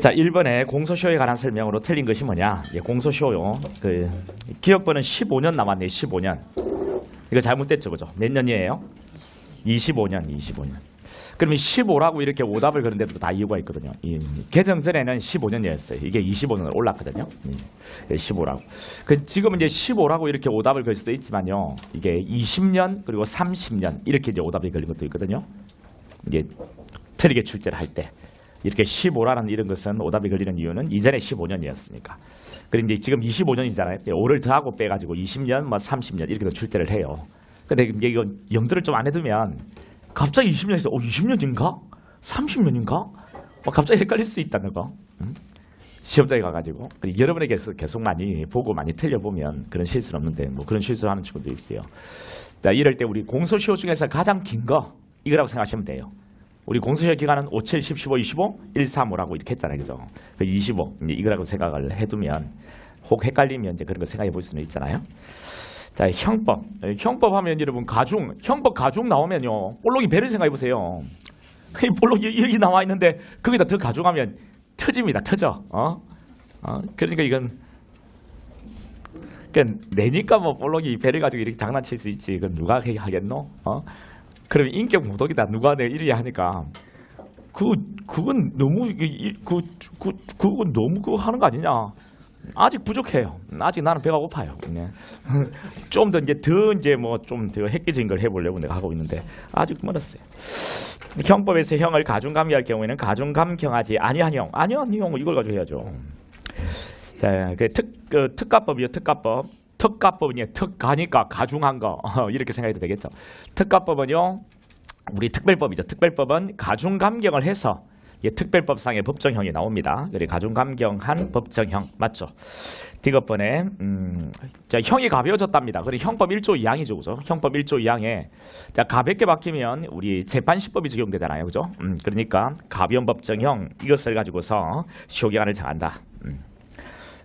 자, 1번에 공소시효에 관한 설명으로 틀린 것이 뭐냐? 예, 공소시효요. 그 기억번은 15년 남았네요. 15년. 이거 잘못됐죠, 그죠? 몇 년이에요? 25년. 그러면 15라고 이렇게 오답을 그런 데도 다 이유가 있거든요. 개정 전에는 15년이었어요. 이게 25년으로 올랐거든요. 15라고. 지금은 이제 15라고 이렇게 오답을 걸 수도 있지만요. 이게 20년 그리고 30년 이렇게 이제 오답이 걸린 것도 있거든요. 이게 틀리게 출제를 할 때. 이렇게 15라는 이런 것은 오답이 걸리는 이유는 이전에 15년이었으니까. 그런데 지금 25년이잖아요. 5를 더하고 빼가지고 20년, 뭐 30년 이렇게 출제를 해요. 근데 이건 염두를 좀 안 해두면 갑자기 20년에서 20년인가? 30년인가? 갑자기 헷갈릴 수 있다는 거. 시험장에 가가지고 여러분에게 계속 많이 보고 많이 틀려보면 그런 실수는 없는데 뭐 그런 실수를 하는 친구도 있어요. 자, 이럴 때 우리 공소시효 중에서 가장 긴 거 이거라고 생각하시면 돼요. 우리 공소시효 기간은 5, 7, 10, 15, 25, 1, 3, 5라고 이렇게 했잖아요. 그죠? 25 이거라고 생각을 해두면 혹 헷갈리면 이제 그런 거 생각해 볼 수는 있잖아요. 자, 형법. 형법 하면 여러분 가중. 형법 가중 나오면요. 볼록이 배를 생각해 보세요. 이 볼록이 여기 나와 있는데 거기다 더 가중하면 터집니다. 터져. 그러니까 이건 내니까 뭐 볼록이 배를 가지고 이렇게 장난칠 수 있지. 이건 누가 하겠노? 그러면 인격 모독이다. 누가 내 이렇게 하니까 그건 너무 그건 너무 그거 하는 거 아니냐? 아직 부족해요. 아직 나는 배가 고파요. 좀 더 이제 뭐 좀 더 획기적인 걸 해보려고 내가 하고 있는데 아직 멀었어요. 형법에서 형을 가중감기할 경우에는 가중감경하지 아니한 형, 아니한 형 이걸 가지고 해야죠. 자, 특가법이요. 특가법은요. 특가니까 가중한 거 이렇게 생각해도 되겠죠. 특가법은요. 우리 특별법이죠. 특별법은 가중감경을 해서 특별법상의 법정형이 나옵니다. 그래 가중감경한 법정형 맞죠? 디귿번에 자, 형이 가벼워졌답니다. 그래 형법 1조 2항이죠, 그죠? 형법 1조 2항에 자 가볍게 바뀌면 우리 재판시법이 적용되잖아요, 그죠? 그러니까 가벼운 법정형 이것을 가지고서 시효기간을 정한다.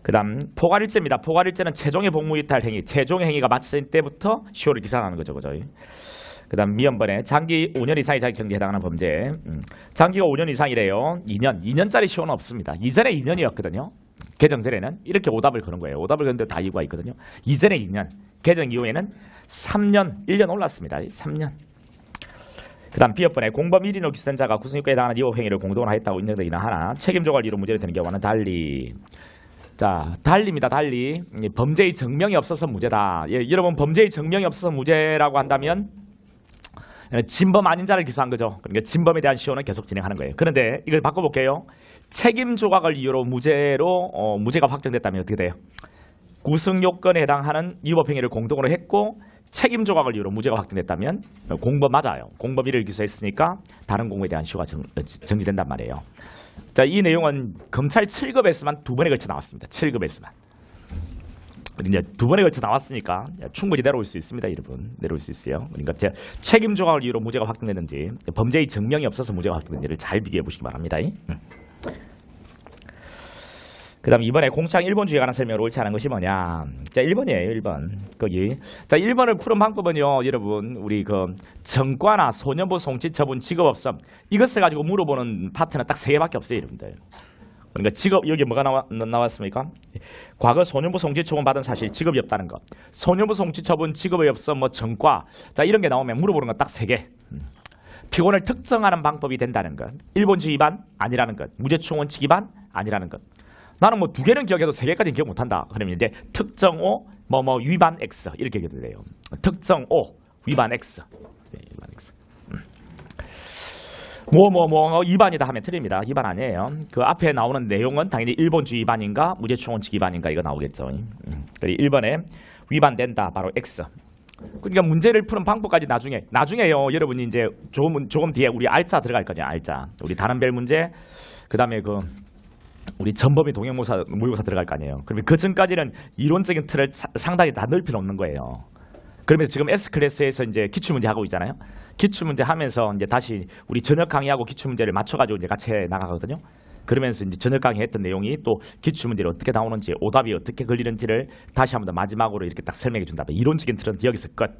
그다음 포괄일제입니다. 포괄일제는 최종의 복무이탈 행위, 최종의 행위가 마칠 때부터 시효를 기산하는 거죠, 그죠? 그다음 미연번에 장기 5년 이상의 자격정지에 해당하는 범죄. 장기가 5년 이상이래요. 2년짜리 시효는 없습니다. 이전에 2년이었거든요. 개정 전에는 이렇게 오답을 거는 거예요. 오답을 거는데 다 이유가 있거든요. 이전에 2년, 개정 이후에는 3년, 1년 올랐습니다. 3년. 그다음 B번에 공범 1인 혹 기소자가 구성유가에 해당하는 이법 행위를 공동으로 하였다고 인정되기는 하나 책임조갈 이유로 무죄를 되는 경우는 달리. 자, 달리입니다. 달리. 범죄의 증명이 없어서 무죄다. 여러분 범죄의 증명이 없어서 무죄라고 한다면 진범 아닌 자를 기소한 거죠. 그러니까 진범에 대한 시효는 계속 진행하는 거예요. 그런데 이걸 바꿔볼게요. 책임 조각을 이유로 무죄가 확정됐다면 어떻게 돼요? 구성 요건에 해당하는 위법 행위를 공동으로 했고 책임 조각을 이유로 무죄가 확정됐다면 공범 맞아요. 공범 1을 기소했으니까 다른 공범에 대한 시효가 정지된단 말이에요. 자, 이 내용은 검찰 7급에서만 2번에 걸쳐 나왔습니다. 7급에서만. 이제 2번에 걸쳐 나왔으니까 충분히 내려올 수 있습니다, 여러분. 내려올 수 있어요. 그러니까 책임 조각을 이유로 무죄가 확정됐는지 범죄의 증명이 없어서 무죄가 확정된지를 잘 비교해 보시기 바랍니다. 그 다음 2번에 공창 일본주의에 관한 설명을 옳지 않은 것이 뭐냐. 자, 1번이에요. 1번. 거기. 자, 1번을 푸는 방법은요, 여러분, 우리 전과나 소년부 송치처분 직업없음 이것을 가지고 물어보는 파트는 딱 3개밖에 없어요, 여러분들. 그러니까 직업, 여기 뭐가 나왔습니까? 과거 소년부 송치처분 받은 사실 직업이 없다는 것. 소년부 송치처분 직업이 없어 뭐 전과. 자, 이런 게 나오면 물어보는 건 딱 3개. 피고를 특정하는 방법이 된다는 것. 일본주의 위반 아니라는 것. 무죄충원칙 위반 아니라는 것. 나는 뭐 2개는 기억해도 3개까지는 기억 못한다. 그러면 이제 특정 O 뭐 위반 X 이렇게 얘기해도 돼요. 특정 O 위반 X. 위반 X. 위반이다 하면 틀립니다. 위반 아니에요. 그 앞에 나오는 내용은 당연히 일본주의 위반인가 무죄충원칙 위반인가 이거 나오겠죠. 그리고 1번에 위반된다 바로 X. 그러니까 문제를 푸는 방법까지 나중에요. 여러분이 이제 조금 뒤에 우리 알짜 들어갈 거냐. 알짜. 우리 다른 별 문제. 그다음에 우리 전범위 동형모사 모의고사 들어갈 거 아니에요. 그러면 그 전까지는 이론적인 틀을 상당히 다 넓혀 놓는 거예요. 그러면 지금 S클래스에서 이제 기출문제 하고 있잖아요. 기출문제 하면서 이제 다시 우리 저녁 강의하고 기출문제를 맞춰가지고 이제 같이 나가거든요. 그러면서 이제 저녁 강의 했던 내용이 또 기출문제를 어떻게 나오는지 오답이 어떻게 걸리는지를 다시 한번 더 마지막으로 이렇게 딱 설명해 준다. 이론적인 틀은 여기서 끝.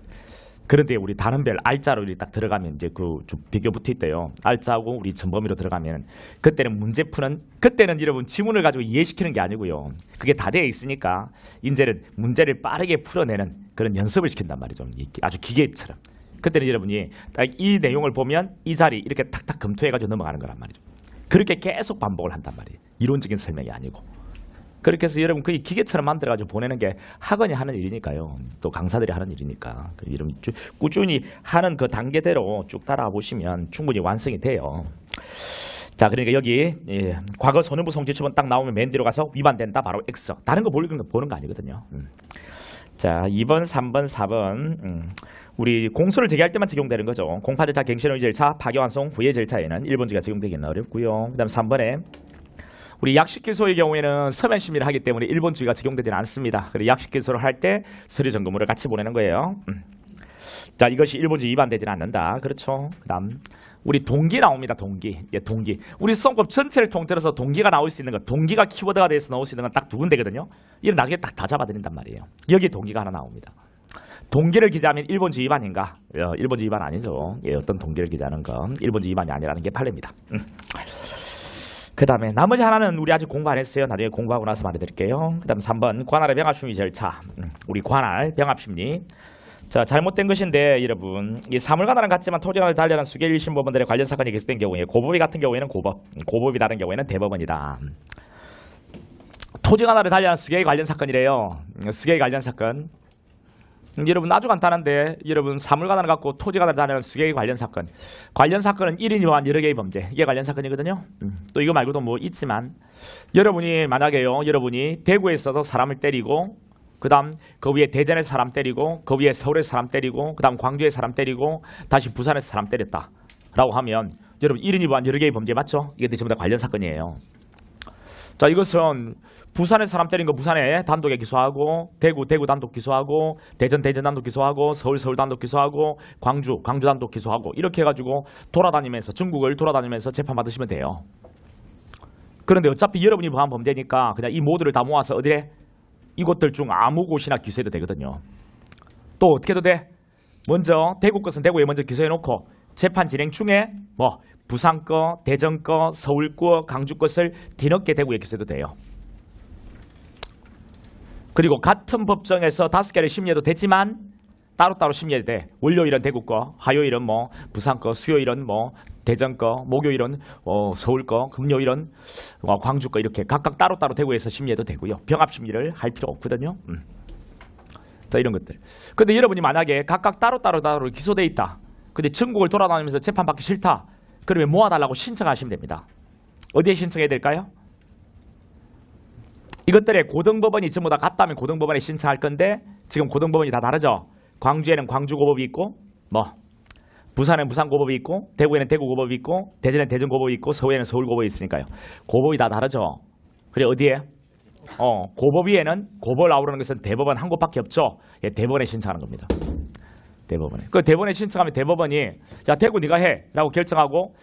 그런데 우리 단원별 알짜로 딱 들어가면 이제 그 좀 비교 붙어 있대요. 알짜하고 우리 전범위로 들어가면 그때는 문제 푸는 그때는 여러분 지문을 가지고 이해시키는 게 아니고요. 그게 다 되어 있으니까 이제는 문제를 빠르게 풀어내는 그런 연습을 시킨단 말이죠. 아주 기계처럼. 그때는 여러분이 딱 이 내용을 보면 이 자리 이렇게 탁탁 검토해가지고 넘어가는 거란 말이죠. 그렇게 계속 반복을 한단 말이에요. 이론적인 설명이 아니고. 그렇게 해서 여러분 그게 기계처럼 만들어가지고 보내는 게 학원이 하는 일이니까요. 또 강사들이 하는 일이니까. 여러분 꾸준히 하는 그 단계대로 쭉 따라와 보시면 충분히 완성이 돼요. 자, 그러니까 여기 과거 선후부 성질처분 딱 나오면 맨 뒤로 가서 위반된다 바로 X. 다른 거 보는 거 아니거든요. 자, 2번, 3번, 4번 우리 공소를 제기할 때만 적용되는 거죠. 공파 절차, 갱신의 절차, 파기환송 후의 절차에는 1번지가 적용되기는 어렵고요. 그 다음 3번에 우리 약식기소의 경우에는 서면 심의를 하기 때문에 1번주의가 적용되지는 않습니다. 그리고 약식기소를 할 때 서류 점검을 같이 보내는 거예요. 자, 이것이 1번주의 위반되지는 않는다. 그렇죠. 그 다음 우리 동기 나옵니다. 동기. 동기. 우리 수험법 전체를 통틀어서 동기가 나올 수 있는 것, 동기가 키워드가 돼서 나올 수 있는 건 딱 두 군데거든요. 이런 나중에 딱 다 잡아드린단 말이에요. 여기에 동기가 하나 나옵니다. 동기를 기재하면 1번주의 위반인가? 1번주의 위반 아니죠. 어떤 동기를 기재하는 건 1번주의 위반이 아니라는 게 판례입니다. 그 다음에 나머지 하나는 우리 아직 공부 안 했어요. 나중에 공부하고 나서 말해드릴게요. 그 다음 3번 관할의 병합심리 절차. 우리 관할 병합심리. 자, 잘못된 것인데 여러분 이 사물관할은 같지만 토지관을 달리하는 수개 1심 법원들의 관련 사건이 계속된 경우에 고법이 같은 경우에는 고법이 다른 경우에는 대법원이다. 토지관할을 달리하는 수개에 관련 사건이래요. 수개에 관련 사건. 여러분 아주 간단한데 여러분 사물관할을 갖고 토지관할을 달리하는 수개에 관련 사건. 관련 사건은 1인 위반 여러 개의 범죄. 이게 관련 사건이거든요. 또 이거 말고도 뭐 있지만 여러분이 만약에요. 여러분이 대구에 있어서 사람을 때리고 그 다음 그 위에 대전에서 사람 때리고 그 위에 서울에서 사람 때리고 그 다음 광주에서 사람 때리고 다시 부산에서 사람 때렸다 라고 하면 여러분 1인 위반 여러 개의 범죄 맞죠? 이게 전부 다 관련 사건이에요. 자, 이것은 부산에서 사람 때린 거 부산에 단독에 기소하고 대구 단독 기소하고 대전 단독 기소하고 서울 단독 기소하고 광주 단독 기소하고 이렇게 해가지고 돌아다니면서 전국을 돌아다니면서 재판 받으시면 돼요. 그런데 어차피 여러분이 범한 범죄니까 그냥 이 모두를 다 모아서 어디에 이곳들 중 아무 곳이나 기소해도 되거든요. 또 어떻게 해도 돼? 먼저 대구 것은 대구에 먼저 기소해놓고 재판 진행 중에 뭐 부산 거, 대전 거, 서울 거, 광주 것을 뒤늦게 대구에 기소해도 돼요. 그리고 같은 법정에서 5개를 심리해도 되지만 따로따로 심리해도 돼. 월요일은 대구 거, 화요일은 뭐 부산 거, 수요일은 뭐 대전 거, 목요일은 서울 거, 금요일은 광주 거 이렇게 각각 따로따로 대구에서 심리해도 되고요. 병합 심리를 할 필요 없거든요. 자, 이런 것들. 근데 여러분이 만약에 각각 따로 기소돼 있다. 근데 전국을 돌아다니면서 재판받기 싫다. 그러면 모아달라고 신청하시면 됩니다. 어디에 신청해야 될까요? 이것들의 고등법원이 전부 다 같다면 고등법원에 신청할 건데 지금 고등법원이 다 다르죠. 광주에는 광주고법이 있고 뭐 부산에는 부산고법이 있고 대구에는 대구고법이 있고 대전에는 대전고법이 있고 서울에는 서울고법이 있으니까요. 고법이 다 다르죠. 그래 어디에? 고법 위에는 고법을 아우르는 것은 대법원 한 곳밖에 없죠. 예, 대법원에 신청하는 겁니다. 대법원에. 그 대법원에 신청하면 대법원이 야 대구 네가 해 라고 결정하고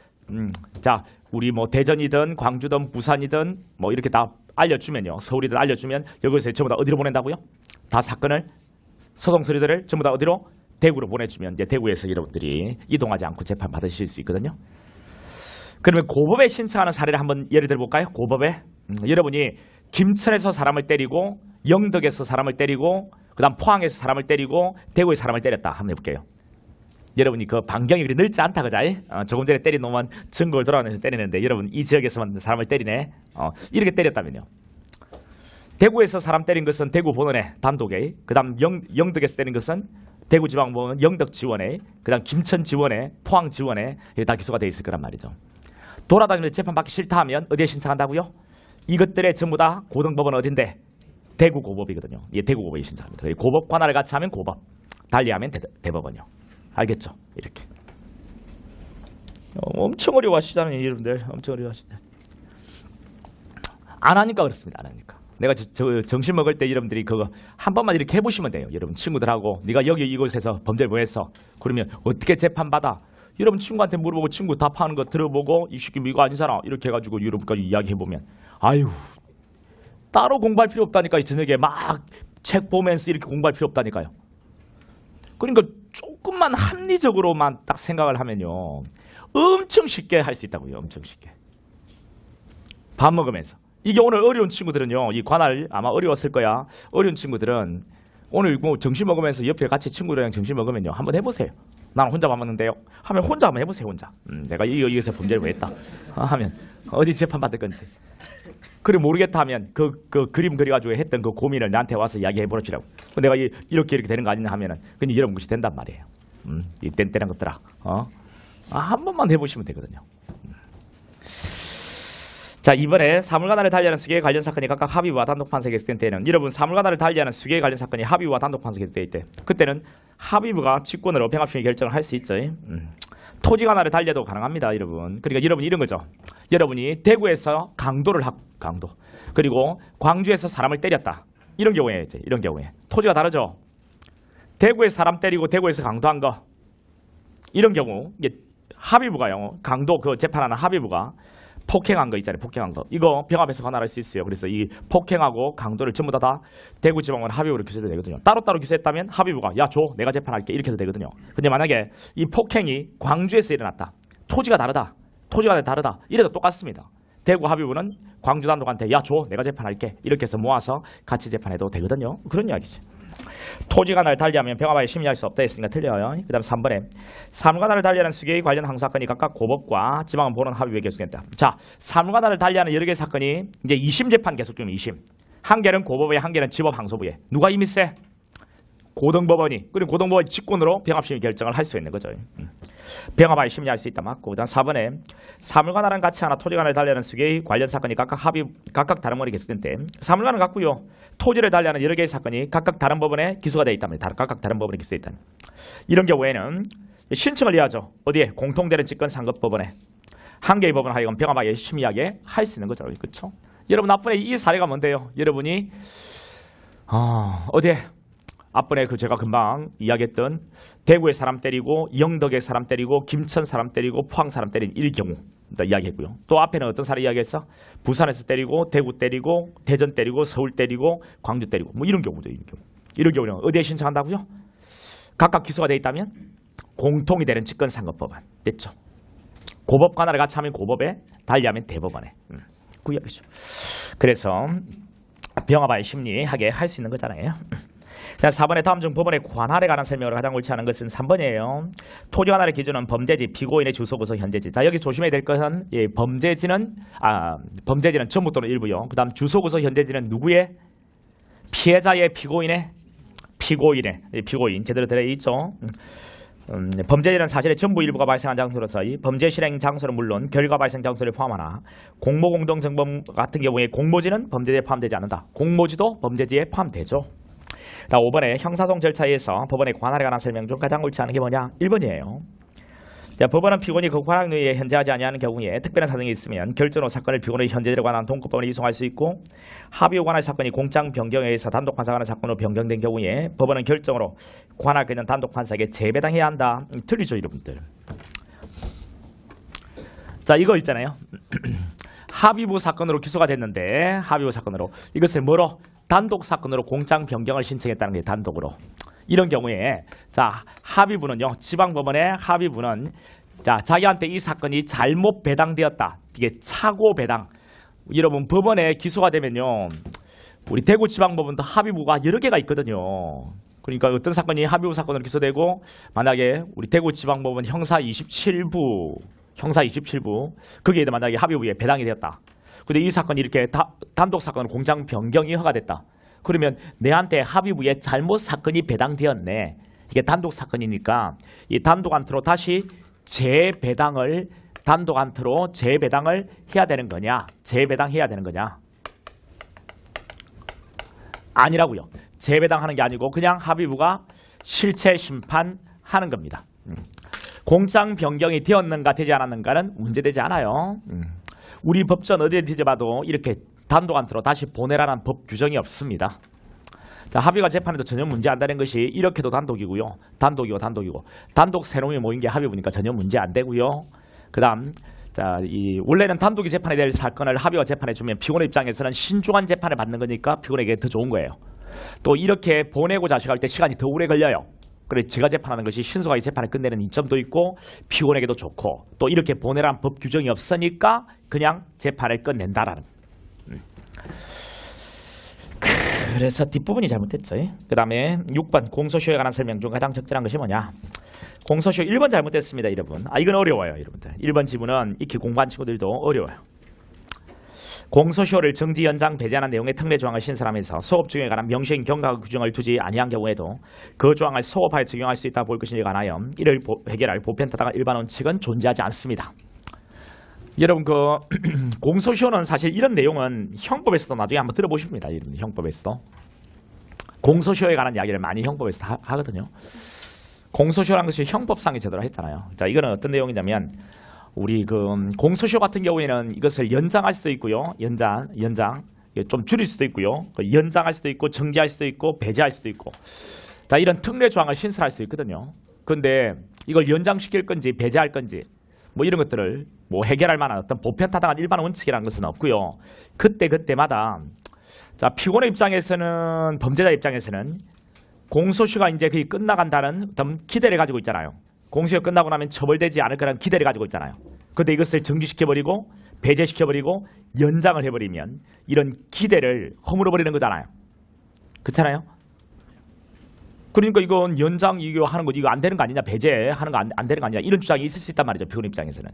자 우리 뭐 대전이든 광주든 부산이든 뭐 이렇게 다 알려주면요. 서울이든 알려주면 여기서 전부 다 어디로 보낸다고요? 다 사건을 소송 서류들을 전부 다 어디로? 대구로 보내주면 이제 대구에서 여러분들이 이동하지 않고 재판 받으실 수 있거든요. 그러면 고법에 신청하는 사례를 한번 예를 들어볼까요? 고법에 여러분이 김천에서 사람을 때리고 영덕에서 사람을 때리고 그 다음 포항에서 사람을 때리고 대구에서 사람을 때렸다 한번 해볼게요. 여러분이 그 반경이 그리 넓지 않다 그자이? 조금 전에 때린 놈은 전국을 돌아다니면서 때리는데 여러분 이 지역에서만 사람을 때리네. 이렇게 때렸다면요. 대구에서 사람 때린 것은 대구 본원의 단독에, 그 다음 영덕에서 때린 것은 대구지방법원 영덕지원에, 그 다음 김천지원에, 포항지원에 다 기소가 돼 있을 거란 말이죠. 돌아다니면서 재판받기 싫다 하면 어디에 신청한다고요? 이것들의 전부 다 고등법원 어딘데? 대구고법이거든요. 예, 대구고법에 신청합니다. 고법 관할을 같이 하면 고법, 달리하면 대법원이요. 알겠죠? 이렇게. 엄청 어려워하시잖아요, 여러분들. 엄청 어려워하시네. 안 하니까 그렇습니다. 안 하니까. 내가 점심 먹을 때 여러분들이 그거 한 번만 이렇게 해보시면 돼요. 여러분 친구들하고 네가 여기 이곳에서 범죄를 뭐 했어? 그러면 어떻게 재판받아? 여러분 친구한테 물어보고 친구 답하는 거 들어보고 이 새끼 이거 아니잖아. 이렇게 해가지고 여러분까지 이야기해보면 아유 따로 공부할 필요 없다니까요. 저녁에 막 책 보면서 이렇게 공부할 필요 없다니까요. 그러니까 조금만 합리적으로만 딱 생각을 하면요, 엄청 쉽게 할 수 있다고요. 엄청 쉽게. 밥 먹으면서. 이게 오늘 어려운 친구들은요, 이 관할 아마 어려웠을 거야. 어려운 친구들은 오늘 뭐 점심 먹으면서 옆에 같이 친구들이랑 점심 먹으면요, 한번 해보세요. 나는 혼자 밥 먹는데요. 하면 혼자 한번 해보세요. 혼자. 내가 이것에 범죄를 왜 했다 하면 어디 재판 받을 건지. 그래 모르겠다 하면 그 그림 그려가지고 했던 그 고민을 나한테 와서 이야기해 보시라고. 내가 이렇게 되는 거 아니냐 하면은 그냥 여러분 것이 된단 말이에요. 이 땐때란 것들아. 한 번만 해보시면 되거든요. 자, 이번에 사물관할을 달리하는 수계에 관련 사건이 각각 합의와 단독 판사에게 있을 때는, 여러분 사물관할을 달리하는 수계에 관련 사건이 합의와 단독 판사에게 있을 때, 그때는 합의부가 직권으로 병합심의 결정을 할 수 있죠. 토지관할을 달려도 가능합니다, 여러분. 그러니까 여러분이 이런 거죠. 여러분이 대구에서 강도를 강도, 그리고 광주에서 사람을 때렸다. 이런 경우에 토지가 다르죠. 대구에서 사람 때리고 대구에서 강도한 거, 이런 경우 이게 합의부가요, 강도 그 재판하는 합의부가 폭행한 거 있잖아요. 폭행한 거. 이거 병합해서 관할할 수 있어요. 그래서 이 폭행하고 강도를 전부 다 대구지방원 합의부로 기소해도 되거든요. 따로따로 기소했다면 합의부가 야 줘, 내가 재판할게, 이렇게 해도 되거든요. 근데 만약에 이 폭행이 광주에서 일어났다. 토지가 다르다. 이래도 똑같습니다. 대구 합의부는 광주 단독한테 야 줘, 내가 재판할게, 이렇게 해서 모아서 같이 재판해도 되거든요. 그런 이야기죠. 토지관할을 달리하면 병합하에 심의할 수 없다 했으니까 틀려요. 그 다음 3번에 사물관할을 달리하는 수계에 관련 항소사건이 각각 고법과 지방법원 합의에 계속된다. 자, 사물관할을 달리하는 여러 개의 사건이 이제 2심 재판 계속 중이면 2심. 한 개는 고법에, 한 개는 지법항소부에. 누가 이미 세? 고등법원이. 그리고 고등법원이 직권으로 병합심의 결정을 할 수 있는 거죠. 병합하에 심의할 수 있다 맞고. 그다음 4번에 사물관할은 같이 하나 토지관할을 달리하는 수계의 관련 사건이 각각 다른 법원에 계속된 때, 사물관은 같고요. 토지를 달리하는 여러 개의 사건이 각각 다른 법원에 기소가 되어 있다면, 각각 다른 법원에 기소되어 있다면, 이런 경우에는 신청을 해야죠. 어디에? 공통되는 직권 상급법원에. 한 개의 법원 하여금 병합하게 심의하게 할 수 있는 거죠. 그렇죠? 여러분 앞번에 이 사례가 뭔데요? 여러분이 어디에? 앞번에 제가 금방 이야기했던 대구에 사람 때리고 영덕에 사람 때리고 김천 사람 때리고 포항 사람 때린 이 경우 이야기했고요. 또 앞에는 어떤 사례 이야기했어? 부산에서 때리고 대구 때리고 대전 때리고 서울 때리고 광주 때리고 뭐 이런 경우죠. 이런 경우는 어디에 신청한다고요? 각각 기소가 돼 있다면 공통이 되는 직권상급법원 됐죠. 고법 관할을 같이 하면 고법에, 달리하면 대법원에. 그 이야기죠. 그래서 병합하에 심리하게 할 수 있는 거잖아요. 4번에 다음 중 법원의 관할에 관한 설명을 가장 옳지 않은 것은 3번이에요. 토지 관할의 기준은 범죄지, 피고인의 주소구서, 현재지. 자, 여기 조심해야 될 것은 범죄지는 전부 또는 일부요. 그 다음 주소구서, 현재지는 누구의? 피해자의, 피고인의? 피고인 제대로 들어있죠. 범죄지는 사실의 전부 일부가 발생한 장소로서 이 범죄 실행 장소는 물론 결과 발생 장소를 포함하나 공모공동정범 같은 경우에 공모지는 범죄지에 포함되지 않는다. 공모지도 범죄지에 포함되죠. 다음 5번에 형사소송 절차에서 법원의 관할에 관한 설명 중 가장 옳지 않은 게 뭐냐? 1번이에요. 자, 법원은 피고인이 그 관할 누이에 현재하지 아니하는 경우에 특별한 사정이 있으면 결정으로 사건을 피고인의 현재에 관한 동급법원에 이송할 수 있고, 합의후 관할 사건이 공장 변경에 의해서 단독 판사가 하는 사건으로 변경된 경우에 법원은 결정으로 관할권 있는 단독 판사에게 재배당해야 한다. 틀리죠, 여러분들. 자, 이거 있잖아요. 합의부 사건으로 기소가 됐는데 합의부 사건으로 이것을 뭐로? 단독 사건으로 공장 변경을 신청했다는 게 단독으로. 이런 경우에 자, 합의부는요, 지방법원의 합의부는 자, 자기한테 이 사건이 잘못 배당되었다. 이게 차고 배당. 여러분 법원에 기소가 되면요, 우리 대구지방법원도 합의부가 여러 개가 있거든요. 그러니까 어떤 사건이 합의부 사건으로 기소되고, 만약에 우리 대구지방법원 형사 27부 거기에 만약에 합의부에 배당이 되었다. 근데 이 사건이 이렇게 단독 사건으로 공장 변경이 허가됐다. 그러면 내한테 합의부에 잘못 사건이 배당되었네. 이게 단독 사건이니까 이 단독한테로 다시 단독한테로 재배당을 해야 되는 거냐? 재배당해야 되는 거냐? 아니라고요. 재배당하는 게 아니고 그냥 합의부가 실체 심판하는 겁니다. 공장 변경이 되었는가 되지 않았는가는 문제되지 않아요. 우리 법전 어디에 뒤져봐도 이렇게 단독한테로 다시 보내라는 법 규정이 없습니다. 자, 합의가 재판에도 전혀 문제 안 되는 것이 이렇게도 단독이고요. 단독이고 단독 세 놈이 모인 게 합의부니까 전혀 문제 안 되고요. 그다음 자, 원래는 단독이 재판에 될 사건을 합의가 재판에 주면 피고인 입장에서는 신중한 재판을 받는 거니까 피고인에게 더 좋은 거예요. 또 이렇게 보내고 자식할 때 시간이 더 오래 걸려요. 그래 제가 재판하는 것이 신속하게 재판을 끝내는 이점도 있고 피고에게도 좋고 또 이렇게 보내라는 법 규정이 없으니까 그냥 재판을 끝낸다라는. 그래서 뒷부분이 잘못됐죠. 그 다음에 6번 공소시효에 관한 설명 중 가장 적절한 것이 뭐냐. 공소시효 1번 잘못됐습니다. 여러분. 이건 어려워요. 여러분들. 1번 지문은 익히 공부한 친구들도 어려워요. 공소시효를 정지 연장 배제하는 내용의 특례 조항을 신설하면서 소급 적용에 관한 명시인 경과 규정을 두지 아니한 경우에도 그 조항을 소급하여 적용할 수 있다 볼 것인지에 관하여 이를 해결할 보편타당한 일반 원칙은 존재하지 않습니다. 여러분 그 공소시효는 사실 이런 내용은 형법에서도 나중에 한번 들어보십니다. 여러분 형법에서도 공소시효에 관한 이야기를 많이 형법에서 하거든요. 공소시효라는 것이 형법상의 제도라 했잖아요. 자, 이거는 어떤 내용이냐면 우리 그 공소시효 같은 경우에는 이것을 연장할 수도 있고요. 연장 좀 줄일 수도 있고요. 연장할 수도 있고 정지할 수도 있고 배제할 수도 있고. 자, 이런 특례 조항을 신설할 수 있거든요. 그런데 이걸 연장시킬 건지 배제할 건지 뭐 이런 것들을 뭐 해결할 만한 어떤 보편타당한 일반 원칙이라는 것은 없고요. 그때마다 자, 피고의 입장에서는 범죄자 입장에서는 공소시효가 이제 거의 끝나간다는 어떤 기대를 가지고 있잖아요. 공소시효 끝나고 나면 처벌되지 않을 거라는 기대를 가지고 있잖아요. 그런데 이것을 정지시켜버리고 배제시켜버리고 연장을 해버리면 이런 기대를 허물어버리는 거잖아요. 그렇잖아요. 그러니까 이건 연장 이거 하는 거 이거 안 되는 거 아니냐, 배제하는 거 안 되는 거 아니냐 이런 주장이 있을 수 있단 말이죠. 피고인 입장에서는.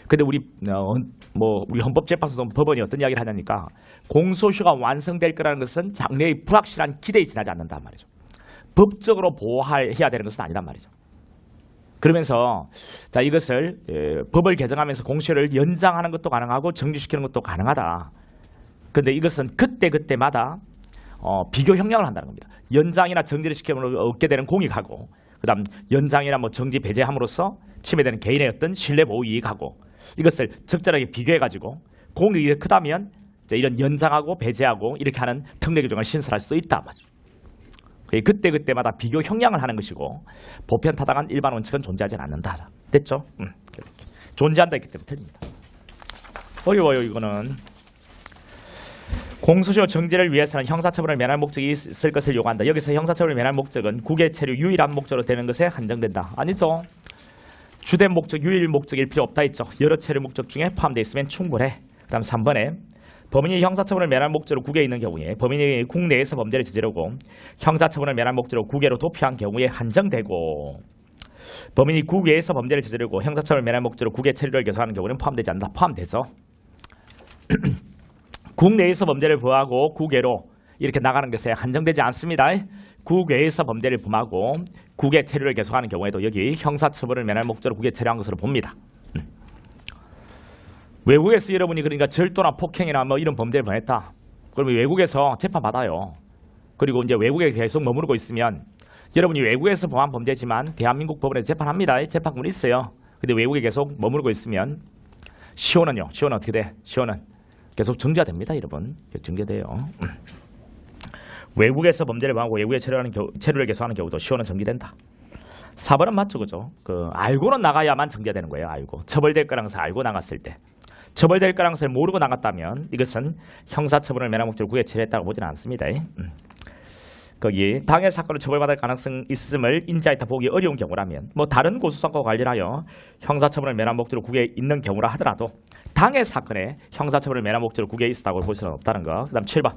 근데 우리 우리 헌법재판소 법원이 어떤 이야기를 하냐니까 공소시효가 완성될 거라는 것은 장래의 불확실한 기대에 지나지 않는단 말이죠. 법적으로 보호해야 되는 것은 아니란 말이죠. 그러면서 자 이것을 법을 개정하면서 공소시효를 연장하는 것도 가능하고 정지시키는 것도 가능하다. 근데 이것은 그때마다 비교 형량을 한다는 겁니다. 연장이나 정지를 시키면 얻게 되는 공익하고 그다음 연장이나 뭐 정지 배제함으로써 침해되는 개인의 어떤 신뢰보호 이익하고 이것을 적절하게 비교해가지고 공익이 크다면 이제 이런 연장하고 배제하고 이렇게 하는 특례 규정을 신설할 수도 있다 말이죠. 그때마다 비교 형량을 하는 것이고 보편타당한 일반 원칙은 존재하지 않는다. 됐죠? 존재한다 했기 때문에 틀립니다. 어려워요 이거는. 공소시효 정지를 위해서는 형사처벌을 면할 목적이 있을 것을 요구한다. 여기서 형사처벌을 면할 목적은 국외 체류 유일한 목적으로 되는 것에 한정된다. 아니죠. 주된 목적, 유일 목적일 필요 없다 했죠. 여러 체류 목적 중에 포함되어 있으면 충분해. 그 다음 3번에 범인이 형사처벌을 면할 목적으로 국외에 있는 경우에 범인이 국내에서 범죄를 저지르고 형사처벌을 면할 목적으로 국외로 도피한 경우에 한정되고 범인이 국외에서 범죄를 저지르고 형사처벌을 면할 목적으로 국외 체류를 계속하는 경우는 포함되지 않는다. 포함되죠. 국내에서 범죄를 범하고 국외로 이렇게 나가는 것에 한정되지 않습니다. 국외에서 범죄를 범하고 국외 체류를 계속하는 경우에도 여기 형사처벌을 면할 목적으로 국외 체류한 것으로 봅니다. 외국에서 여러분이 그러니까 절도나 폭행이나 뭐 이런 범죄를 범했다. 그러면 외국에서 재판 받아요. 그리고 이제 외국에 계속 머무르고 있으면 여러분이 외국에서 범한 범죄지만 대한민국 법원에서 재판합니다. 재판권이 있어요. 근데 외국에 계속 머무르고 있으면 시효는요. 시효는 어떻게 돼? 시효는 계속 정지가 됩니다. 여러분. 정지돼요. 외국에서 범죄를 범하고 외국에 체류를 계속하는 경우도 시효는 정지된다. 4번은 맞죠. 그죠? 알고는 나가야만 정지가 되는 거예요. 알고. 처벌될 거라는 것을 알고 나갔을 때. 처벌될 거라는 것을 모르고 나갔다면 이것은 형사처벌을 면할 목적으로 국외에 체류했다고 보지는 않습니다. 거기 당해 사건으로 처벌받을 가능성이 있음을 인지하였다 보기 어려운 경우라면 뭐 다른 고소사건과 관련하여 형사처벌을 면할 목적으로 국외에 있는 경우라 하더라도 당해 사건에 형사처벌을 면할 목적으로 국외에 있었다고 볼 수는 없다는 거. 그 다음 7번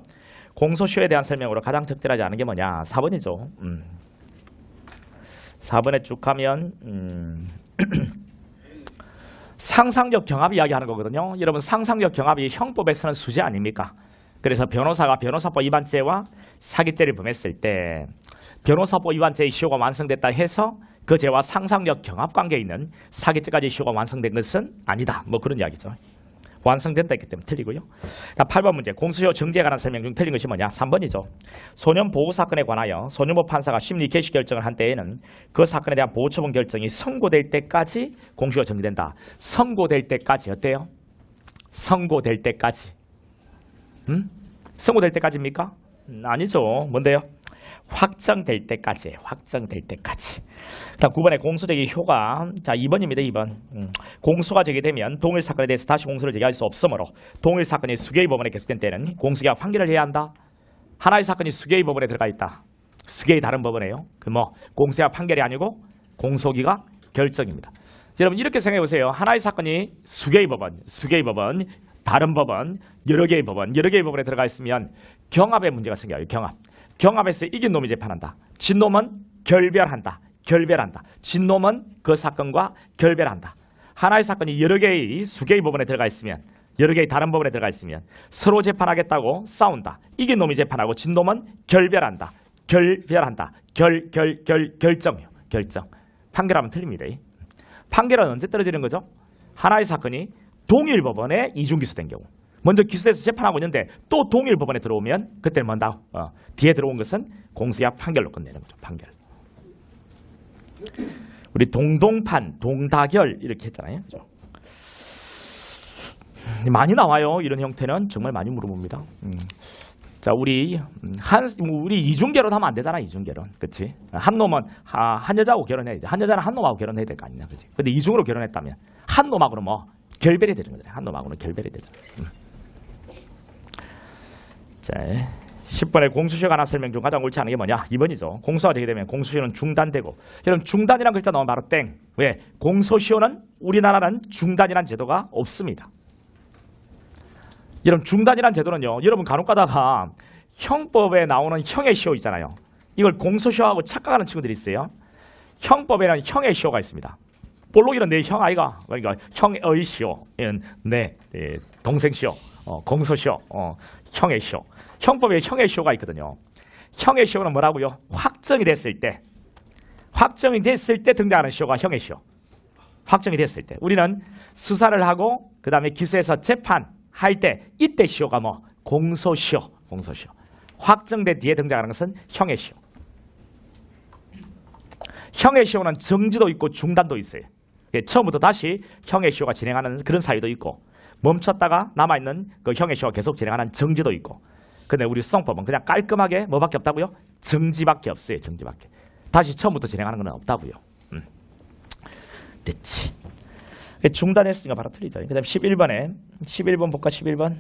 공소시효에 대한 설명으로 가장 적절하지 않은 게 뭐냐. 4번이죠. 4번에 쭉 가면 상상력 경합 이야기하는 거거든요. 여러분 상상력 경합이 형법에서는 수재 아닙니까? 그래서 변호사가 변호사법 위반죄와 사기죄를 범했을 때 변호사법 위반죄의 시효가 완성됐다 해서 그 죄와 상상력 경합 관계에 있는 사기죄까지 시효가 완성된 것은 아니다. 뭐 그런 이야기죠. 완성된다 했기 때문에 틀리고요. 8번 문제 공소시효 정지에 관한 설명 중 틀린 것이 뭐냐. 3번이죠. 소년 보호 사건에 관하여 소년법 판사가 심리 개시 결정을 한 때에는 그 사건에 대한 보호 처분 결정이 선고될 때까지 공소시효가 정지된다. 선고될 때까지 어때요? 선고될 때까지. 선고될 때까지입니까? 아니죠. 뭔데요? 확정될 때까지. 확정될 때까지. 그다음 9번에 공소제기 효과. 자, 2번입니다. 2번. 공소가 제기되면 동일 사건에 대해서 다시 공소를 제기할 수 없으므로 동일 사건이 수개의 법원에 계속된 때는 공소기각 판결을 해야 한다. 하나의 사건이 수개의 법원에 들어가 있다. 수개의 다른 법원이에요. 그 뭐 공소와 판결이 아니고 공소기각 결정입니다. 여러분 이렇게 생각해 보세요. 하나의 사건이 수개의 법원, 다른 법원, 여러 개의 법원에 들어가 있으면 경합에 문제가 생겨요. 경합에서 이긴 놈이 재판한다. 진 놈은 결별한다. 진놈은 그 사건과 결별한다. 하나의 사건이 여러 개의 수개의 법원에 들어가 있으면, 여러 개의 다른 법원에 들어가 있으면 서로 재판하겠다고 싸운다. 이긴 놈이 재판하고 진놈은 결별한다. 결정이요. 결정. 판결하면 틀립니다. 판결은 언제 떨어지는 거죠? 하나의 사건이 동일 법원에 이중 기소된 경우. 먼저 기소해서 재판하고 있는데 또 동일 법원에 들어오면 그때는 뭔다? 뒤에 들어온 것은 공소기각 판결로 끝내는 거죠. 판결. 우리 동동판, 동다결 이렇게 했잖아요. 그죠? 많이 나와요. 이런 형태는 정말 많이 물어봅니다. 자, 우리 이중결혼 하면 안 되잖아. 이중결혼, 그렇지? 한 놈은 한 여자하고 결혼해야 돼. 한 여자는 한 놈하고 결혼해야 될 거 아니냐, 그렇지? 근데 이중으로 결혼했다면 한 놈하고는 뭐 결별이 되는 거잖아요. 한 놈하고는 결별이 되잖아요. 자, 10번에 공소시효에 관한 설명 중 가장 옳지 않은 게 뭐냐? 2번이죠. 공소가 되게 되면 공소시효는 중단되고, 여러분 중단이라는 글자 나오면 바로 땡. 왜? 공소시효는 우리나라는 중단이라는 제도가 없습니다. 여러분 중단이라는 제도는요, 여러분 간혹 가다가 형법에 나오는 형의 시효 있잖아요. 이걸 공소시효하고 착각하는 친구들이 있어요. 형법에는 형의 시효가 있습니다. 볼록이는 내 형 아이가, 그러니까 형의 시효, 내 동생 시효, 공소시효, 형의 시효. 형법에 형의 시효가 있거든요. 형의 시효는 뭐라고요? 확정이 됐을 때 등장하는 시효가 형의 시효. 확정이 됐을 때. 우리는 수사를 하고 그 다음에 기소해서 재판할 때 이때 시효가 뭐? 공소시효. 확정된 뒤에 등장하는 것은 형의 시효. 형의 시효는 정지도 있고 중단도 있어요. 처음부터 다시 형의 시효가 진행하는 그런 사유도 있고, 멈췄다가 남아있는 그 형의 시효가 계속 진행하는 정지도 있고. 근데 우리 수성법은 그냥 깔끔하게 뭐밖에 없다고요? 정지밖에 없어요. 정지밖에. 다시 처음부터 진행하는 건 없다고요. 됐지. 중단했으니까 바로 틀리죠. 그 다음 11번 볼까? 11번.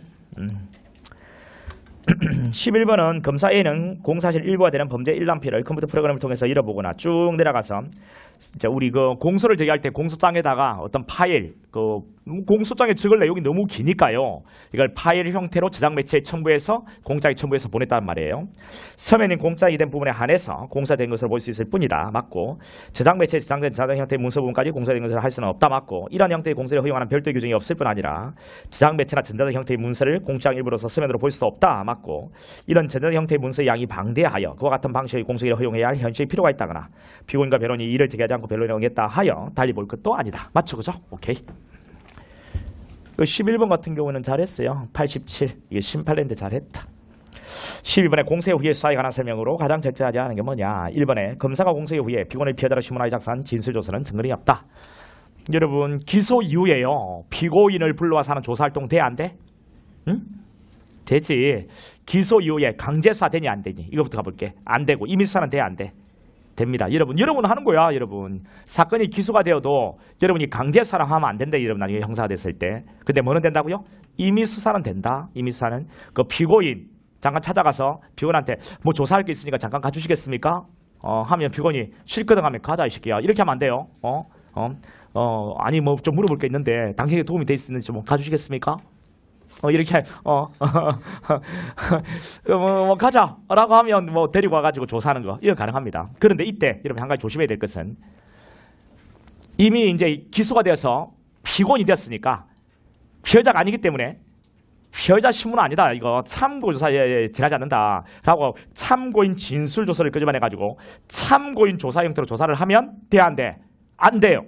11번은 검사 A는 공사실 일부가 되는 범죄 일람피를 컴퓨터 프로그램을 통해서 잃어보거나 쭉 내려가서 우리 그 공소를 제기할 때 공소장에다가 어떤 파일, 그 공소장에 적을 내용이 너무 기니까요. 이걸 파일 형태로 저장 매체에 첨부해서 공장에 첨부해서 보냈단 말이에요. 서면인 공장이 된 부분에 한해서 공사된 것을 볼 수 있을 뿐이다. 맞고, 저장 매체에 저장된 저장 형태의 문서 부분까지 공사된 것을 할 수는 없다. 맞고, 이러한 형태의 공소를 허용하는 별도의 규정이 없을 뿐 아니라 저장 매체나 전자적 형태의 문서를 공장 일부로서 서면으로 볼 수도 없다. 맞고, 이런 전자적 형태의 문서의 양이 방대하여 그와 같은 방식의 공소기를 허용해야 할 현실의 필요가 있다거나 피고인과 변호인이 이를 제기하지 않고 변론을 하겠다 하여 달리 볼 것도 아니다. 맞죠? 그죠? 오케이. 그 11번 같은 경우는 잘했어요. 87. 이게 18년인데 잘했다. 12번에 공소 후에 수사에 관한 설명으로 가장 적절하지 않은 게 뭐냐? 1번에 검사가 공소 후에 피고인을 피해자로 신문하여 작성한 진술조서는 증거력이 없다. 여러분 기소 이후에요, 피고인을 불러와서 하는 조사활동 돼? 안 돼? 응? 되지. 기소 이후에 강제수사 되니 안 되니? 이거부터 가볼게. 안 되고 임의수사는 돼? 안 돼? 됩니다. 여러분 하는 거야. 여러분 사건이 기소가 되어도 여러분이 강제수사를 하면 안 된다. 여러분 나중에 형사가 됐을 때. 근데 뭐는 된다고요? 임의수사는 된다. 임의수사는 그 피고인 잠깐 찾아가서 피고인한테 뭐 조사할 게 있으니까 잠깐 가주시겠습니까? 하면 피고인이 싫거든 하면 가자 이 새끼야. 이렇게 하면 안 돼요. 아니 뭐 좀 물어볼 게 있는데 당신에게 도움이 돼 있는지 뭐 가주시겠습니까? 이렇게 뭐 가자라고 하면 뭐 데리고 와가지고 조사하는 거 이거 가능합니다. 그런데 이때 여러분 한 가지 조심해야 될 것은 이미 이제 기소가 되어서 피고인이 되었으니까 피해자가 아니기 때문에 피해자 신문은 아니다. 이거 참고 조사에 지나지 않는다라고 참고인 진술 조서를 끄집어내가지고 참고인 조사 형태로 조사를 하면 돼? 안 돼? 안 돼요.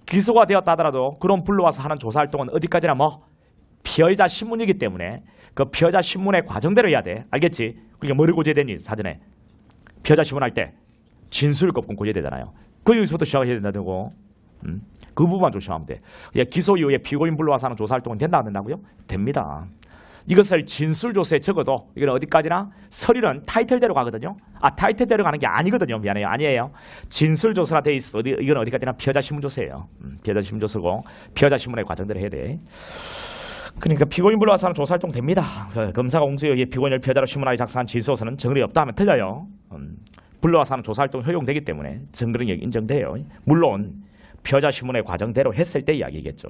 기소가 되었다 하더라도 그런 불러와서 하는 조사 활동은 어디까지나 뭐 피해자 신문이기 때문에 그 피해자 신문의 과정대로 해야 돼. 알겠지? 그러니까 뭐를 고쳐야 되니? 사전에 피해자 신문할 때 진술거분 고쳐야 되잖아요. 거기서부터 시작해야 된다고. 그 부분만 조심하면 돼. 기소 이후에 피고인 불러와서 하는 조사 활동은 된다 안 된다고요? 됩니다. 이것을 진술조서에 적어도 이건 어디까지나 서류는 타이틀대로 가거든요. 타이틀대로 가는 게 아니거든요. 미안해요. 아니에요. 진술조서라 돼 있어. 이건 어디까지나 피해자 신문조서예요. 피해자 신문조서고 피해자 신문의 과정대로 해야 돼. 그러니까 피고인 불러와서는 조사활동 됩니다. 검사가 공소유예 피고인을 피해자로 신문하여 작성한 진술서는 증거력이 없다 하면 틀려요. 불러와서는 조사활동 허용되기 때문에 증거력이 인정돼요. 물론 피해자 신문의 과정대로 했을 때 이야기겠죠.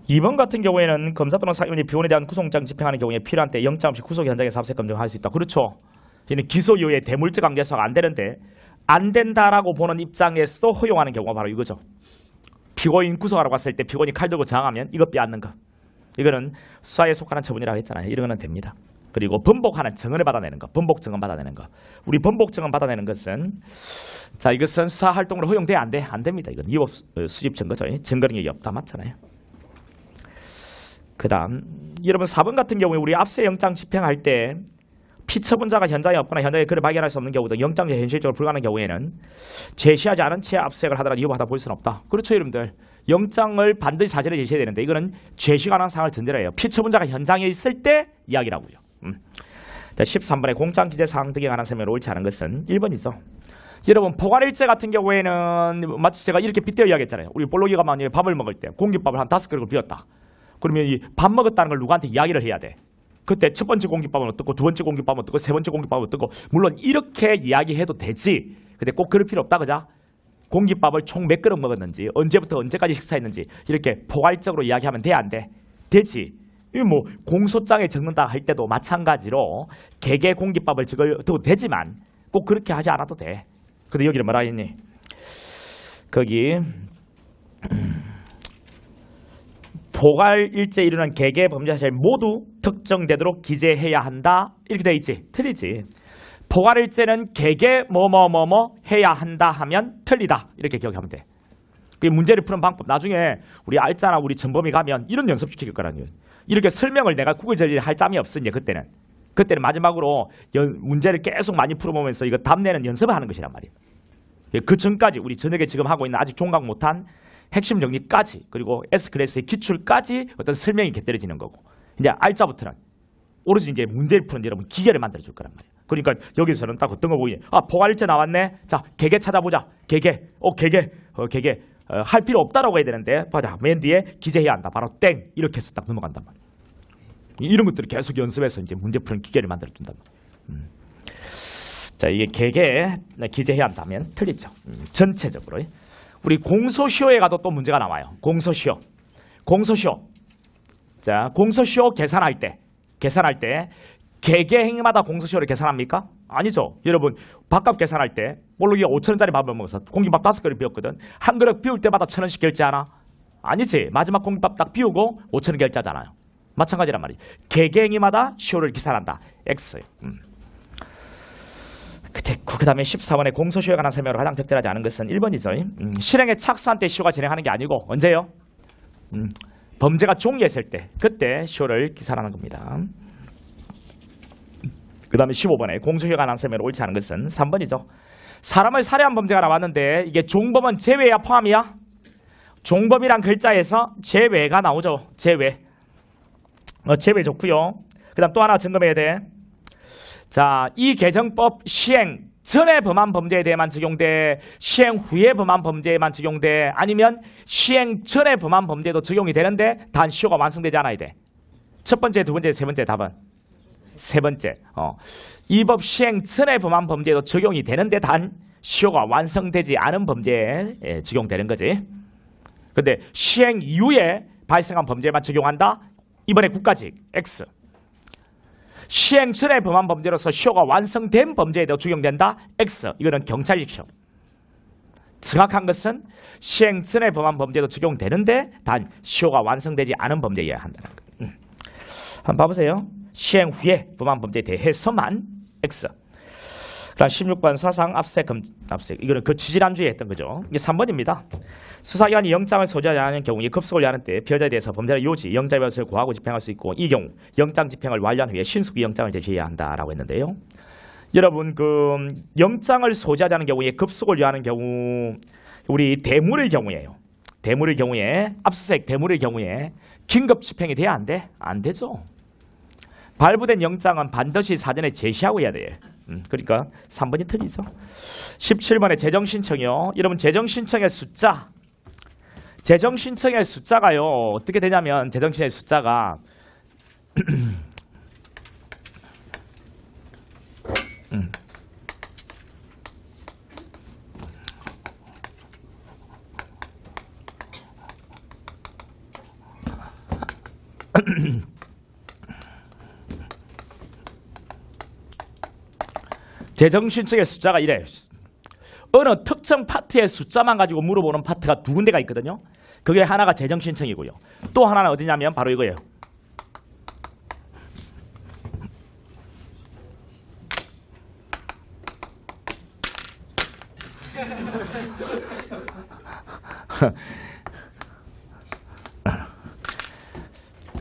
이번 같은 경우에는 검사 또는 사기원이 피고인에 대한 구속영장 집행하는 경우에 필요한 때 영장 없이 구속 현장에서 압수색 검증할 수 있다. 그렇죠. 이는 기소 이후에 대물적 강제수사가 안 되는데 안 된다라고 보는 입장에서도 허용하는 경우가 바로 이거죠. 피고인 구속하러 갔을 때 피고인이 칼 들고 저항하면 이것 빼앗는 거. 이거는 수사에 속하는 처분이라고 했잖아요. 이런 거는 됩니다. 그리고 번복하는 증언을 받아내는 거. 번복 증언 받아내는 거. 우리 번복 증언 받아내는 것은 자 이것은 수사 활동으로 허용돼 안 돼? 안 됩니다. 이건 위법 수집 증거죠. 증거력이 없다 맞잖아요. 그 다음 여러분 4번 같은 경우에 우리 압수 영장 집행할 때 피처분자가 현장에 없거나 현장에 그를 발견할 수 없는 경우도 영장이 현실적으로 불가능한 경우에는 제시하지 않은 채 압수색을 하더라도 위법하다 볼 수는 없다. 그렇죠 여러분들. 영장을 반드시 사실을 제시해야 되는데 이거는 제시 가능한 상황을 전제로 해요. 피처분자가 현장에 있을 때 이야기라고요. 자, 13번에 공장 기재 사항 등에 관한 설명을 옳지 않은 것은 1번이죠. 여러분 포괄일제 같은 경우에는 마치 제가 이렇게 빗대어 이야기했잖아요. 우리 볼록이가 만약에 밥을 먹을 때 공깃밥을 한 5그릇을 비웠다. 그러면 이 밥 먹었다는 걸 누구한테 이야기를 해야 돼. 그때 첫 번째 공깃밥은 어떻고 두 번째 공깃밥은 어떻고 세 번째 공깃밥은 어떻고 물론 이렇게 이야기해도 되지. 근데 꼭 그럴 필요 없다 그자. 공깃밥을 총 몇 그릇 먹었는지 언제부터 언제까지 식사했는지 이렇게 포괄적으로 이야기하면 돼 안 돼? 되지. 이거 뭐 공소장에 적는다 할 때도 마찬가지로 개개 공깃밥을 적어도 되지만 꼭 그렇게 하지 않아도 돼. 근데 여기는 뭐라 했니? 거기 포괄일제 이루는 개개 범죄 사실 모두 특정되도록 기재해야 한다. 이렇게 돼 있지. 틀리지. 포괄일제는 개개 뭐뭐뭐뭐 해야 한다 하면 틀리다. 이렇게 기억하면 돼. 그 문제를 푸는 방법 나중에 우리 알짜나 우리 전범이 가면 이런 연습시킬 거라는 이렇게 설명을 내가 구구절절 할 짬이 없으니 그때는 마지막으로 문제를 계속 많이 풀어보면서 이거 답 내는 연습을 하는 것이란 말이에요. 그 전까지 우리 저녁에 지금 하고 있는 아직 종각 못한 핵심 정리까지 그리고 S클래스의 기출까지 어떤 설명이 곁들여지는 거고 이제 알짜부터는 오로지 이제 문제를 푸는 여러분 기계를 만들어 줄 거란 말이에요. 그러니까 여기서는 딱 어떤 거 보이네. 아 포괄일제 나왔네. 자 개개 찾아보자. 개개. 개개. 할 필요 없다라고 해야 되는데 맞아. 맨 뒤에 기재해야 한다. 바로 땡 이렇게 해서 딱 넘어간단 말이에요. 이런 것들을 계속 연습해서 이제 문제 푸는 기계를 만들어 준단 말이에요. 자 이게 개개 기재해야 한다면 틀리죠. 전체적으로 우리 공소시효에 가도 또 문제가 나와요. 공소시효. 자 공소시효 계산할 때 개개 행위마다 공소시효를 계산합니까? 아니죠. 여러분 밥값 계산할 때 볼록이가 5,000원짜리 밥을 먹어서 공깃밥 5그릇 비웠거든. 한 그릇 비울 때마다 1,000원씩 결제하나? 아니지. 마지막 공깃밥 딱 비우고 5,000원 결제하잖아요. 마찬가지란 말이에요. 개개 행위마다 시효를 계산한다. X. 그 다음에 14번에 공소시효에 관한 설명으로 가장 적절하지 않은 것은 1번이죠. 실행에 착수한 때 시효가 진행하는 게 아니고 언제요? 범죄가 종료했을 때 그때 시효를 기산하는 겁니다. 그 다음에 15번에 공소시효에 관한 설명으로 옳지 않은 것은 3번이죠. 사람을 살해한 범죄가 나왔는데 이게 종범은 제외야 포함이야? 종범이란 글자에서 제외가 나오죠. 제외 좋고요. 그 다음 또 하나 점검해야 돼. 자, 이 개정법 시행 전에 범한 범죄에 대해만 적용돼? 시행 후에 범한 범죄에만 적용돼? 아니면 시행 전에 범한 범죄도 적용이 되는데 단 시효가 완성되지 않아야 돼? 첫 번째, 두 번째, 세 번째 답은? 세 번째. 이 법 시행 전에 범한 범죄도 적용이 되는데 단 시효가 완성되지 않은 범죄에 적용되는 거지. 근데 시행 이후에 발생한 범죄에만 적용한다? 이번에 국가직 X. 시행 전에 범한 범죄로서 시효가 완성된 범죄에도 적용된다? X. 이거는 경찰직 시효. 정확한 것은 시행 전에 범한 범죄도 적용되는데 단 시효가 완성되지 않은 범죄여야 한다는 거. 한번 봐보세요. 시행 후에 범한 범죄에 대해서만 X. 그다음 16번 사상 압색 이거는 그 지지난주에 했던 거죠. 이게 3번입니다. 수사기관이 영장을 소지하지 않은 경우에 급속을 하는 때 피해자에 대해서 범죄의 요지, 영장에서 고하고 집행할 수 있고 이 경우 영장 집행을 완료한 후에 신속히 영장을 제시해야 한다라고 했는데요. 여러분 그 영장을 소지하지 않은 경우에 급속을 요하는 경우 우리 대물의 경우에요. 대물의 경우에 압수수색 대물의 경우에 긴급 집행이 돼야 안 돼? 안 되죠. 발부된 영장은 반드시 사전에 제시하고 해야 돼. 그러니까 3번이 틀리죠. 17번의 재정신청이요. 여러분 재정신청의 숫자. 재정신청의 숫자가요. 어떻게 되냐면 재정신청의 숫자가 재정신청의 숫자가 이래. 어느 특정 파트의 숫자만 가지고 물어보는 파트가 두 군데가 있거든요. 그게 하나가 재정신청이고요. 또 하나는 어디냐면 바로 이거예요.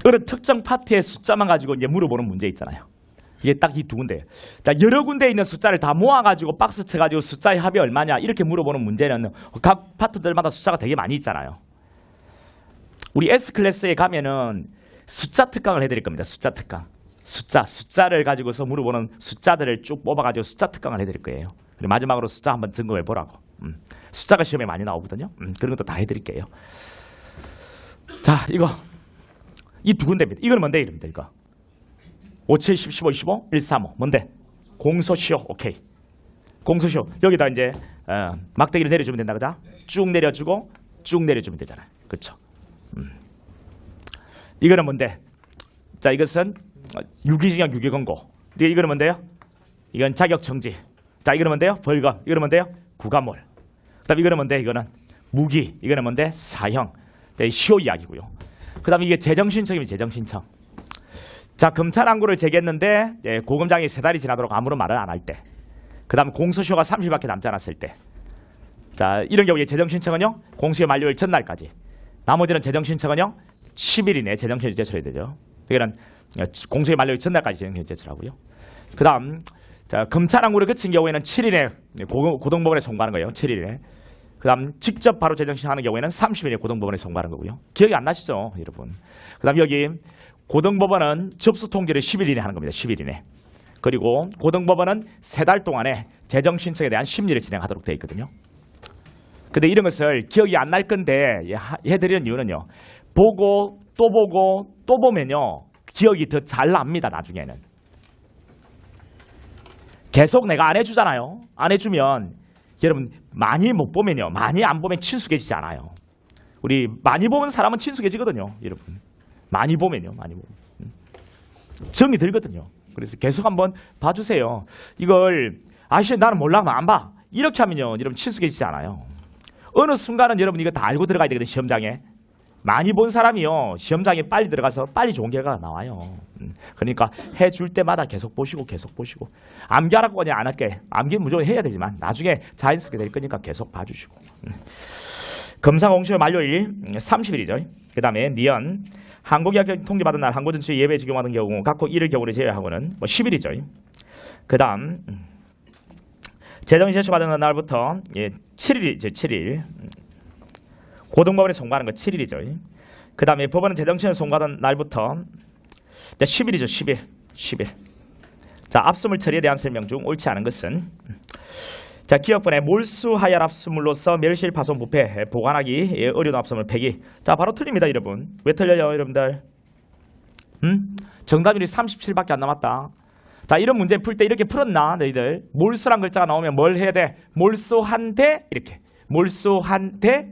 어느 특정 파트의 숫자만 가지고 이제 물어보는 문제 있잖아요. 이게 딱 이 두 군데. 자, 여러 군데에 있는 숫자를 다 모아가지고 박스 쳐가지고 숫자의 합이 얼마냐 이렇게 물어보는 문제는 각 파트들마다 숫자가 되게 많이 있잖아요. 우리 S클래스에 가면은 숫자 특강을 해드릴 겁니다. 숫자 특강. 숫자를 가지고서 물어보는 숫자들을 쭉 뽑아가지고 숫자 특강을 해드릴 거예요. 그리고 마지막으로 숫자 한번 점검해 보라고. 숫자가 시험에 많이 나오거든요. 그런 것도 다 해드릴게요. 자, 이거 이 두 군데입니다. 이거는 뭔데 이럽니다. 이거 5, 7, 10, 15, 25, 1, 3, 5 뭔데? 공소시효. 오케이. 공소시효. 여기다 이제 막대기를 내려주면 된다. 그죠? 쭉 내려주고 쭉 내려주면 되잖아요. 그렇죠? 이거는 뭔데? 자, 이것은 유기징역 유기건고. 이거는 뭔데요? 이건 자격정지. 자, 이거는 뭔데요? 벌금. 이거는 뭔데요? 구가몰. 그다음 이거는 뭔데? 이거는 무기. 이거는 뭔데? 사형. 자, 시효 이야기고요. 그다음 이게 재정신청이면 재정신청. 자, 검찰 항고를 제기했는데 고검장이 3달이 지나도록 아무런 말을 안 할 때. 그다음 공소시효가 30일밖에 남지 않았을 때. 자, 이런 경우에 재정신청은요. 공소시효 만료일 전날까지. 나머지는 재정신청은요. 10일 이내 재정신청 제출해야 되죠. 그러니까 공소시효 만료일 전날까지 재정신청 제출하고요. 그다음 자, 검찰 항고를 거친 경우에는 7일에 고등법원에 송부하는 거예요. 7일에. 그다음 직접 바로 재정신하는 경우에는 30일에 고등법원에 송부하는 거고요. 기억이 안 나시죠, 여러분? 그다음 여기 고등법원은 접수 통지를 10일 이내 하는 겁니다. 10일 이내. 그리고 고등법원은 3달 동안에 재정신청에 대한 심리를 진행하도록 되어 있거든요. 근데 이런 것을 기억이 안 날 건데 해드리는 이유는요. 보고 또 보면요. 기억이 더 잘 납니다. 나중에는. 계속 내가 안 해주잖아요. 안 해주면 여러분 많이 못 보면요. 많이 안 보면 친숙해지지 않아요. 우리 많이 보는 사람은 친숙해지거든요. 여러분. 많이 보면요. 많이 보면. 정이 들거든요. 그래서 계속 한번 봐주세요. 이걸 아시죠? 나는 몰라. 안 봐. 이렇게 하면요. 여러분 친숙해지지 않아요. 어느 순간은 여러분 이거 다 알고 들어가야 되거든요. 시험장에. 많이 본 사람이요. 시험장에 빨리 들어가서 빨리 좋은 결과가 나와요. 그러니까 해줄 때마다 계속 보시고 암기하라고 그냥 안 할게. 암기는 무조건 해야 되지만 나중에 자연스럽게 될 거니까 계속 봐주시고. 검사 공소시효 만료일 30일이죠. 그 다음에 니은 항고계약 통지받은 날 항고 전체 예외 적용하는 경우 각호 1일 경우를 제외하고는 10일이죠. 그 다음 재정신 제출받은 날부터 7일이죠. 7일. 고등법원에 송부하는 거 7일이죠. 그 다음에 법원은 재정신을 송부하던 날부터 10일이죠. 10일. 자, 압수물 처리에 대한 설명 중 옳지 않은 것은 자, 기억번에 몰수하열 압수물로서 멸실 파손 부패 보관하기 어려운 압수물 폐기. 자, 바로 틀립니다. 여러분. 왜 틀려요 여러분들? 정답률이 37밖에 안 남았다. 자, 이런 문제 풀 때 이렇게 풀었나 너희들? 몰수란 글자가 나오면 뭘 해야 돼? 몰수한 대 이렇게. 몰수한 대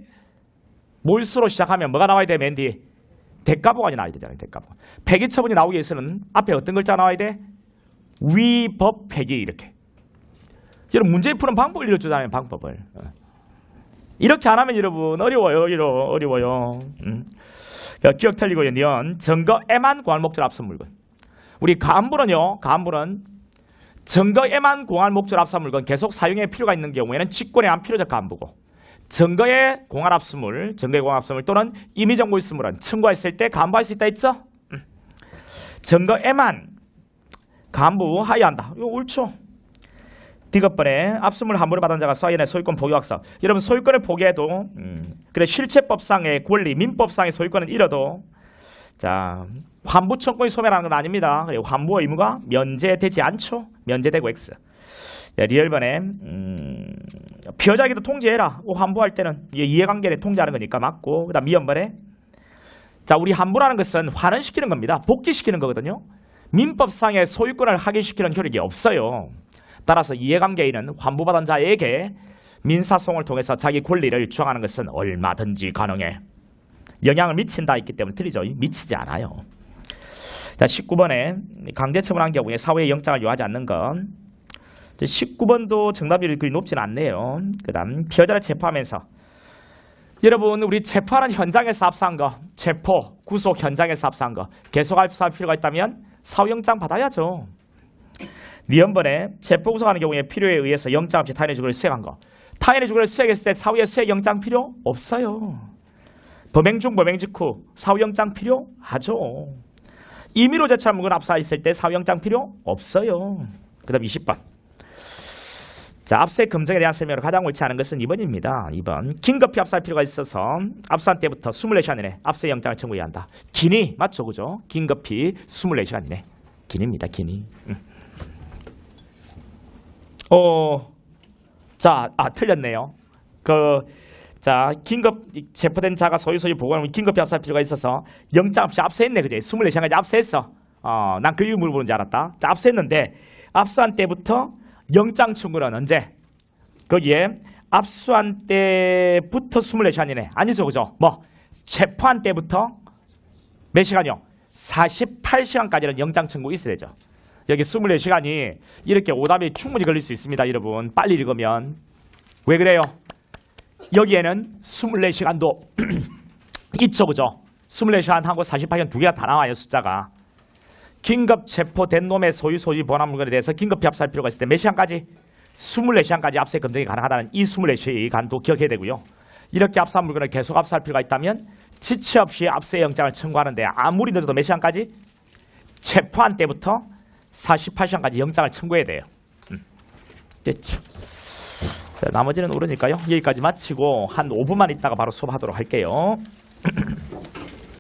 몰수로 시작하면 뭐가 나와야 돼? 맨 뒤 대가보관이 나와야 되잖아요. 대가보관. 폐기 처분이 나오기 위해서는 앞에 어떤 글자가 나와야 돼? 위법 폐기 이렇게. 여러분 문제 푸는 방법을 알려주잖아요. 방법을. 이렇게 안 하면 여러분 어려워요. 어려워요. 기억 틀리고요. 니은 증거에만 공할 목적 앞선 물건. 우리 가안부는요. 가안부는 증거에만 공할 목적 앞선 물건 계속 사용할 필요가 있는 경우에는 직권에 안 필요적 가안부고 증거에 공할 압수물, 증거에 공할 압수물 또는 임의 정보 있음물은 청구했을 때 가안부할 수 있다 했죠? 증거에만 가안부 하여한다. 이거 옳죠? 디귿번에 압수물 함부로 받은 자가 사인의 소유권 포기확서. 여러분 소유권을 포기해도 그래 실체법상의 권리, 민법상의 소유권은 잃어도 자 환부 청구의 소멸하는 건 아닙니다. 그리고 환부 의무가 면제되지 않죠. 면제되고 X. 자, 리얼번에 피해자에게도 통지해라. 환부할 때는 이해관계를 통지하는 거니까 맞고, 그다음 미연번에 자, 우리 환부라는 것은 환원시키는 겁니다. 복귀시키는 거거든요. 민법상의 소유권을 확인시키는 효력이 없어요. 따라서 이해관계인은 환부받은 자에게 민사소송을 통해서 자기 권리를 주장하는 것은 얼마든지 가능해. 영향을 미친다 있기 때문에 틀리죠. 미치지 않아요. 자, 19번에 강제처분한 경우에 사후에 영장을 요하지 않는 건 19번도 정답률이 그리 높지는 않네요. 그 다음 피해자를 체포하면서 여러분 우리 체포하는 현장에서 압수한 거, 체포, 구속 현장에서 압수한 거 계속 압수할 필요가 있다면 사후영장 받아야죠. 니언번에 체포 구속하는 경우에 필요에 의해서 영장 없이 타인의 주거를 수행한 거, 타인의 주거를 수행했을 때 사후에 수행 영장 필요 없어요. 범행 중 범행 직후 사후영장 필요하죠. 임의로 제출한 물건 압수했을 때 사후영장 필요 없어요. 그 다음 20번. 자, 압수의 검증에 대한 설명으로 가장 옳지 않은 것은 2번입니다. 2번. 긴급히 압수할 필요가 있어서 압수한 때부터 24시간 이내 압수의 영장을 청구해야 한다. 기니 맞죠, 그죠? 긴급히 24시간 이내. 기니입니다. 기니. 자, 틀렸네요. 자, 긴급 체포된 자가 소유 보고하면 긴급히 압수할 필요가 있어서 영장 없이 압수했네, 그죠? 24시간까지 압수했어. 난 그 이유 물어보는 줄 알았다. 자, 압수했는데 압수한 때부터 영장 청구는 언제? 거기에 압수한 때부터 24시간 이내. 아니죠, 그죠? 체포한 때부터 몇 시간이요? 48시간까지는 영장 청구 있어야 되죠. 여기 24시간이 이렇게 오답이 충분히 걸릴 수 있습니다, 여러분. 빨리 읽으면. 왜 그래요? 여기에는 24시간도 있죠, 그죠? 24시간하고 48시간 두 개가 다 나와요, 숫자가. 긴급 체포된 놈의 소유 보관 물건에 대해서 긴급히 압수할 필요가 있을 때 몇 시간까지? 24시간까지 압수의 검증이 가능하다는 이 24시간도 기억해야 되고요. 이렇게 압수한 물건을 계속 압수할 필요가 있다면 지체 없이 압수의 영장을 청구하는데 아무리 늦어도 몇 시간까지? 체포한 때부터 48시간까지 영장을 청구해야 돼요. 됐죠? 자, 나머지는 모르니까요. 여기까지 마치고 한 5분만 있다가 바로 수업하도록 할게요.